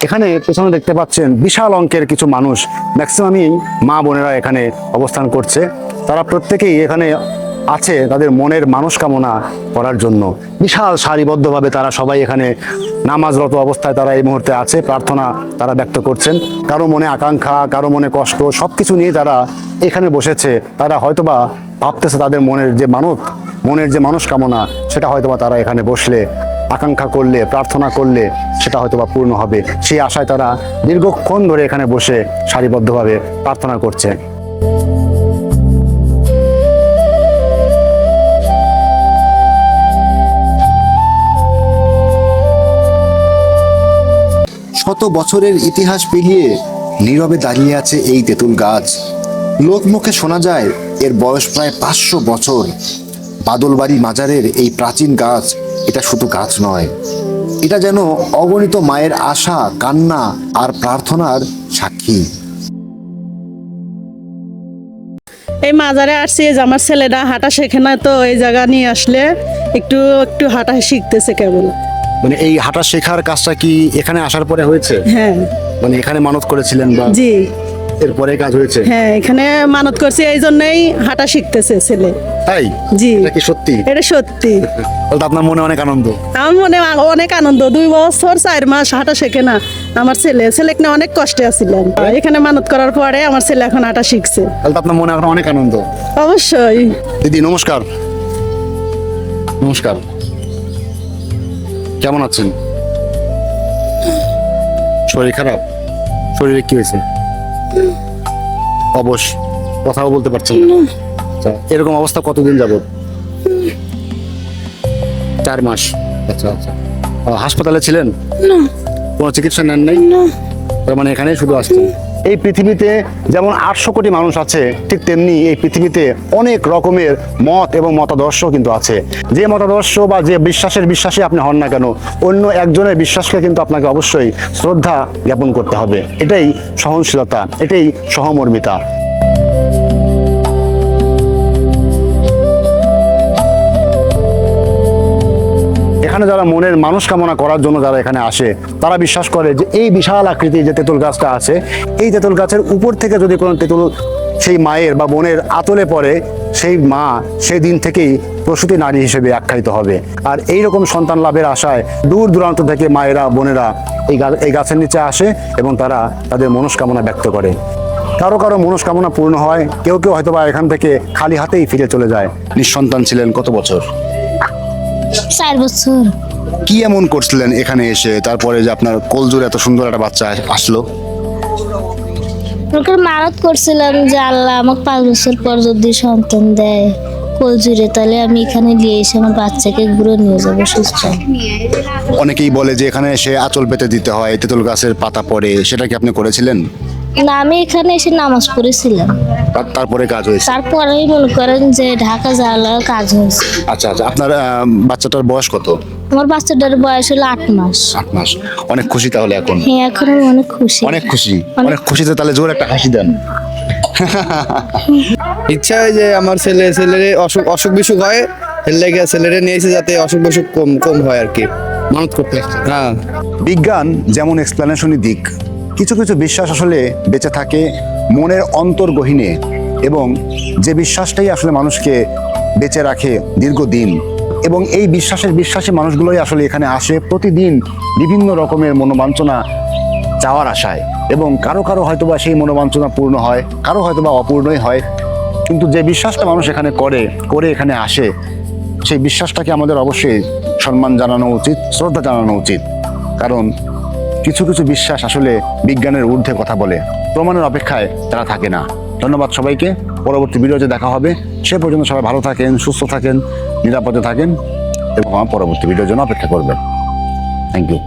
এখানে পেছনে দেখতে পাচ্ছেন বিশাল অঙ্কের কিছু মানুষ, ম্যাক্সিমামই মা বোনেরা এখানে অবস্থান করছে। তারা প্রত্যেকেই এখানে আছে তাদের মনের মানসকামনা করার জন্য। বিশাল সারিবদ্ধভাবে তারা সবাই এখানে নামাজরত অবস্থায় তারা এই মুহূর্তে আছে, প্রার্থনা তারা ব্যক্ত করছেন। কারো মনে আকাঙ্ক্ষা, কারো মনে কষ্ট, সব কিছু নিয়ে তারা এখানে বসেছে। তারা হয়তোবা ভাবতেছে তাদের মনের যে মানসকামনা, সেটা হয়তোবা তারা এখানে বসলে, আকাঙ্ক্ষা করলে, প্রার্থনা করলে সেটা হয়তোবা পূর্ণ হবে। সেই আশায় তারা দীর্ঘক্ষণ ধরে এখানে বসে সারিবদ্ধভাবে প্রার্থনা করছে। শত বছরের ইতিহাস পেরিয়ে নীরবে দাঁড়িয়ে আছে এই তেঁতুল গাছ। লোকমুখে শোনা যায় এর বয়স প্রায় 500 বছর। বাদলবাড়ি মাজারের এই প্রাচীন গাছ এটা শুধু গাছ নয়, এটা যেন অগণিত মায়ের আশা, কান্না আর প্রার্থনার সাক্ষী। এই মাজারে আসছি, যে আমার ছেলেটা হাঁটা শেখে না, তো এই জায়গা নিয়ে আসলে একটু একটু হাঁটা শিখতেছে কেবল। মানে এই হাঁটা শেখার কাজটা কি এখানে আসার পরে হয়েছে? হ্যাঁ। মানে এখানে মানত করেছিলেন বা? জি। এরপরে কাজ হয়েছে? হ্যাঁ, এখানে মানত করছি, এই জন্যই হাঁটা শিখতেছে ছেলে। তাই? জি। এটা কি সত্যি? এটা সত্যি। তাহলে আপনার মনে অনেক আনন্দ? আমার মনে অনেক আনন্দ। 2 বছর 4 মাস হাঁটা শেখে না আমার ছেলেকে না অনেক কষ্টে আছিলাম। এখানে মানত করার পরে আমার ছেলে এখন হাঁটা শিখছে। তাহলে তো আপনার মনে এখন অনেক আনন্দ? অবশ্যই। দিদি নমস্কার। নমস্কার, কেমন আছেন? শরীর খারাপ? শরীরে কি হয়েছে? অবশ, কথাও বলতে পারছেন না? আচ্ছা, এরকম অবস্থা কতদিন যাবত? 4 মাস। আচ্ছা আচ্ছা। হাসপাতালে ছিলেন? না। কোনো চিকিৎসা নেন নাই? না। তার মানে এখানেই শুধু আসছেন। এই পৃথিবীতে যেমন 800 কোটি মানুষ আছে, ঠিক তেমনি এই পৃথিবীতে অনেক রকমের মত এবং মতাদর্শ কিন্তু আছে। যে মতাদর্শ বা যে বিশ্বাসী আপনি হন না কেন, অন্য একজনের বিশ্বাসকে কিন্তু আপনাকে অবশ্যই শ্রদ্ধা জ্ঞাপন করতে হবে। এটাই সহনশীলতা, এটাই সহমর্মিতা। এখানে যারা মনের মানুষ কামনা করার জন্য যারা এখানে আসে, তারা বিশ্বাস করে যে এই বিশাল আকৃতির যে তেঁতুল গাছটা আছে, এই তেঁতুল গাছের উপর থেকে যদি কোনো তেঁতুল সেই মায়ের বা বোনের আতলে পড়ে, সেই মা সেই দিন থেকেই প্রসূতি নারী হিসেবে আখ্যায়িত হবে। আর এইরকম সন্তান লাভের আশায় দূর দূরান্ত থেকে মায়েরা, বোনেরা এই গাছের নিচে আসে এবং তারা তাদের মনস্কামনা ব্যক্ত করে। কারো কারো মনস্কামনা পূর্ণ হয়, কেউ কেউ হয়তো বা এখান থেকে খালি হাতেই ফিরে চলে যায়। নিঃসন্তান ছিলেন কত বছর? 4 বছর। কি এমন করছিলেন এখানে এসে, তারপরে যে আপনার কোলজুড়ে এত সুন্দর একটা বাচ্চা আসলো? ওকে মানত করছিলাম যে আল্লাহ আমাকে 5 বছর পর যদি সন্তান দেয় কোল জুড়ে, তাহলে আমি এখানে নিয়ে এসে আমার বাচ্চাকে ঘুরে নিয়ে যাবো সুস্থ। অনেকেই বলে যে এখানে এসে আঁচল পেতে দিতে হয়, তেঁতুল গাছের পাতা পড়ে, সেটা কি আপনি করেছিলেন? না, আমি এখানে এসে নামাজ পড়েছিলাম, তারপরে কাজ হয়েছে? তারপরেই মনে করেন যে ঢাকা যাওয়ার কাজ হয়েছে। আচ্ছা আচ্ছা। আপনার বাচ্চাটার বয়স কত? আমার বাচ্চাটার বয়স হলো 8 মাস। 8 মাস। অনেক খুশি তাহলে এখন? হ্যাঁ, এখন আমি অনেক খুশি। অনেক খুশি? অনেক খুশিতে তাহলে জোর একটা হাসি দেন। ইচ্ছা হয় যে আমার ছেলেরে অসুখ বিসুখ হয়, এর লেগে ছেলেরে নিয়েছে যাতে অসুখ বিসুখ কম হয় আর কি, মানত করতে আসছে। হ্যাঁ। বিজ্ঞান যেমন এক্সপ্লেনেশনই দিক, কিছু কিছু বিশ্বাস আসলে বেঁচে থাকে মনের অন্তর্গহীনে, এবং যে বিশ্বাসটাই আসলে মানুষকে বেঁচে রাখে দীর্ঘদিন। এবং এই বিশ্বাসী মানুষগুলোই আসলে এখানে আসে প্রতিদিন বিভিন্ন রকমের মনোবাঞ্ছনা চাওয়ার আশায়। এবং কারো কারো হয়তোবা সেই মনোবাঞ্ছনা পূর্ণ হয়, কারো হয়তোবা অপূর্ণই হয়। কিন্তু যে বিশ্বাসটা মানুষ এখানে করে এখানে আসে, সেই বিশ্বাসটাকে আমাদের অবশ্যই সম্মান জানানো উচিত, শ্রদ্ধা জানানো উচিত। কারণ কিছু কিছু বিশ্বাস আসলে বিজ্ঞানের ঊর্ধ্বে কথা বলে, প্রমাণের অপেক্ষায় তারা থাকে না। ধন্যবাদ সবাইকে। পরবর্তী ভিডিওতে দেখা হবে। সে পর্যন্ত সবাই ভালো থাকেন, সুস্থ থাকেন, নিরাপদে থাকেন এবং আমার পরবর্তী ভিডিওর জন্য অপেক্ষা করবেন। Thank you.